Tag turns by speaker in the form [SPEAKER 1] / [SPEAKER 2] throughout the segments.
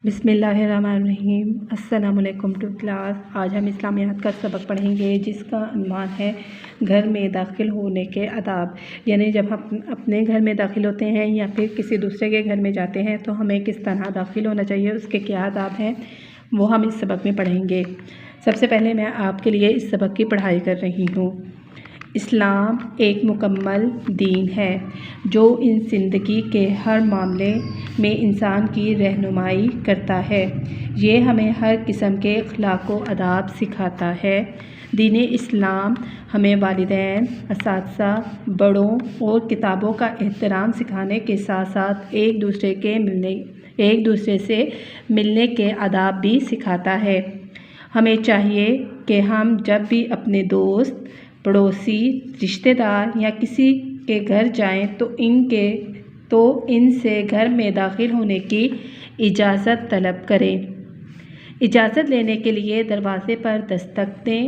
[SPEAKER 1] बिस्मिल्लाहिर्रहमानिर्रहीम। अस्सलाम वालेकुम टू क्लास। आज हम इस्लामियात का सबक पढ़ेंगे जिसका अनुमान है घर में दाखिल होने के आदाब। यानी जब हम अपने घर में दाखिल होते हैं या फिर किसी दूसरे के घर में जाते हैं तो हमें किस तरह दाखिल होना चाहिए, उसके क्या आदाब हैं, वो हम इस सबक में पढ़ेंगे। सबसे पहले मैं आपके लिए इस सबक की पढ़ाई कर रही हूँ। इस्लाम एक मुकम्मल दीन है जो इन ज़िंदगी के हर मामले में इंसान की रहनुमाई करता है। ये हमें हर किस्म के अखलाक व आदाब सिखाता है। दीन इस्लाम हमें वालिदैन, असातिज़ा, बड़ों और किताबों का एहतराम सिखाने के साथ साथ एक दूसरे से मिलने के आदाब भी सिखाता है। हमें चाहिए कि हम जब भी अपने दोस्त, पड़ोसी, रिश्तेदार या किसी के घर जाएं तो इनसे घर में दाखिल होने की इजाज़त तलब करें। इजाज़त लेने के लिए दरवाज़े पर दस्तक दें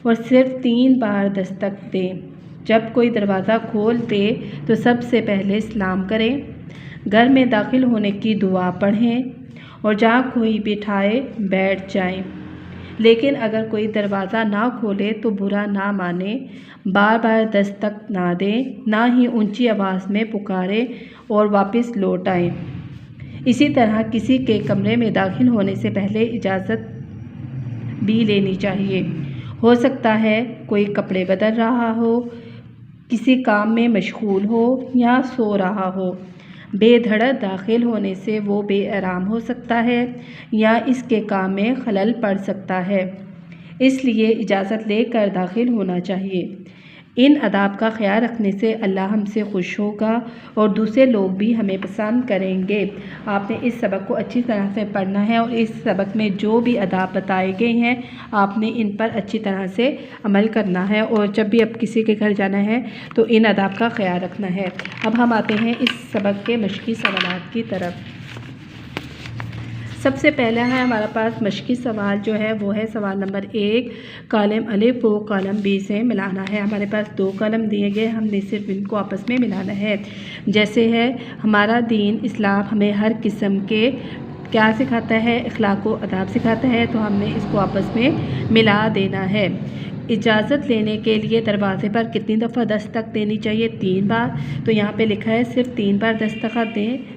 [SPEAKER 1] और सिर्फ़ 3 बार दस्तक दें। जब कोई दरवाज़ा खोल दे तो सबसे पहले सलाम करें। घर में दाखिल होने की दुआ पढ़ें और जहाँ कोई बिठाए बैठ जाएं। लेकिन अगर कोई दरवाज़ा ना खोले तो बुरा ना माने, बार बार दस्तक ना दें, ना ही ऊंची आवाज़ में पुकारें और वापस लौट आएं। इसी तरह किसी के कमरे में दाखिल होने से पहले इजाज़त भी लेनी चाहिए। हो सकता है कोई कपड़े बदल रहा हो, किसी काम में मशगूल हो या सो रहा हो। बेधड़क दाखिल होने से वो बेआराम हो सकता है या इसके काम में खलल पड़ सकता है, इसलिए इजाज़त लेकर दाखिल होना चाहिए। इन आदाब का ख्याल रखने से अल्लाह हमसे खुश होगा और दूसरे लोग भी हमें पसंद करेंगे। आपने इस सबक को अच्छी तरह से पढ़ना है और इस सबक में जो भी आदाब बताए गए हैं आपने इन पर अच्छी तरह से अमल करना है और जब भी अब किसी के घर जाना है तो इन आदाब का ख्याल रखना है। अब हम आते हैं इस सबक के मश्की सवालात की तरफ। सबसे पहला है हमारे पास मश्की सवाल जो है वो है सवाल नंबर 1। कॉलम अलिफ को कॉलम बी से मिलाना है। हमारे पास 2 कॉलम दिए गए, हमने सिर्फ इनको आपस में मिलाना है। जैसे है हमारा दीन इस्लाम हमें हर किस्म के क्या सिखाता है, अखलाक व आदाब सिखाता है, तो हमने इसको आपस में मिला देना है। इजाज़त लेने के लिए दरवाज़े पर कितनी दफ़ा दस्तक देनी चाहिए? 3 बार। तो यहाँ पे लिखा है सिर्फ 3 बार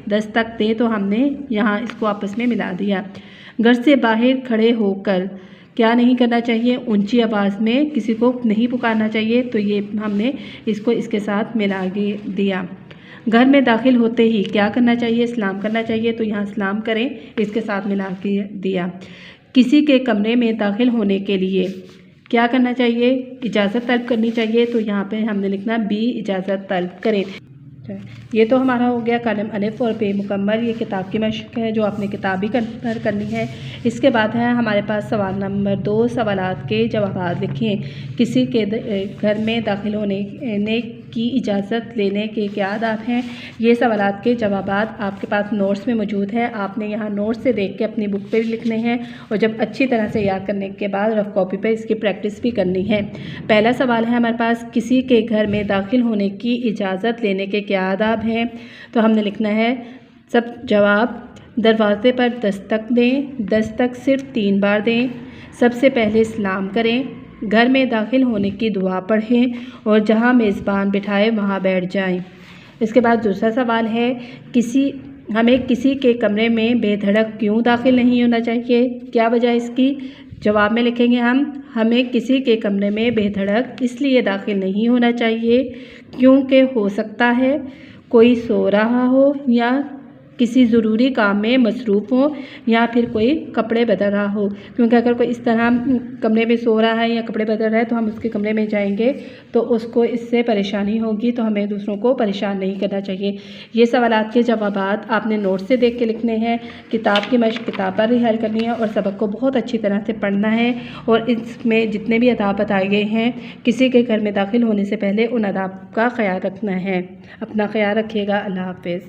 [SPEAKER 1] दस्तक दें, तो हमने यहाँ इसको आपस में मिला दिया। घर से बाहर खड़े होकर क्या नहीं करना चाहिए? ऊंची आवाज़ में किसी को नहीं पुकारना चाहिए, तो ये हमने इसको इसके साथ मिला दिया। घर में दाखिल होते ही क्या करना चाहिए? सलाम करना चाहिए, तो यहाँ सलाम करें, इसके साथ मिला के दिया। किसी के कमरे में दाखिल होने के लिए क्या करना चाहिए? इजाज़त तलब करनी चाहिए, तो यहाँ पे हमने लिखना बी, इजाज़त तलब करें। ये तो हमारा हो गया कॉलम अलिफ और बे मुकम्मल। ये किताब की मशक है जो आपने किताबी करनी है। इसके बाद है हमारे पास सवाल नंबर 2, सवालात के जवाब लिखें। किसी के घर में दाखिल होने की इजाज़त लेने के क्या आदाब हैं? ये सवालात के जवाब आपके पास नोट्स में मौजूद है। आपने यहाँ नोट्स से देख के अपनी बुक पे भी लिखने हैं और जब अच्छी तरह से याद करने के बाद रफ कॉपी पे इसकी प्रैक्टिस भी करनी है। पहला सवाल है हमारे पास, किसी के घर में दाखिल होने की इजाज़त लेने के क्या आदाब हैं? तो हमने लिखना है सब जवाब। दरवाज़े पर दस्तक दें, दस्तक सिर्फ 3 बार दें, सबसे पहले सलाम करें, घर में दाखिल होने की दुआ पढ़ें और जहां मेज़बान बिठाए वहां बैठ जाएं। इसके बाद दूसरा सवाल है, हमें किसी के कमरे में बेधड़क क्यों दाखिल नहीं होना चाहिए? क्या वजह इसकी? जवाब में लिखेंगे हमें किसी के कमरे में बेधड़क इसलिए दाखिल नहीं होना चाहिए क्योंकि हो सकता है कोई सो रहा हो या किसी ज़रूरी काम में मसरूफ़ हो या फिर कोई कपड़े बदल रहा हो। क्योंकि अगर कोई इस तरह कमरे में सो रहा है या कपड़े बदल रहा है तो हम उसके कमरे में जाएंगे तो उसको इससे परेशानी होगी, तो हमें दूसरों को परेशान नहीं करना चाहिए। ये सवालात के जवाब आपने नोट से देख के लिखने हैं। किताब की मशक किताब पर ही हल करनी है और सबक को बहुत अच्छी तरह से पढ़ना है और इसमें जितने भी आदाब बताए गए हैं किसी के घर में दाखिल होने से पहले उन आदाब का ख्याल रखना है। अपना ख्याल रखिएगा। अल्लाह हाफ़िज़।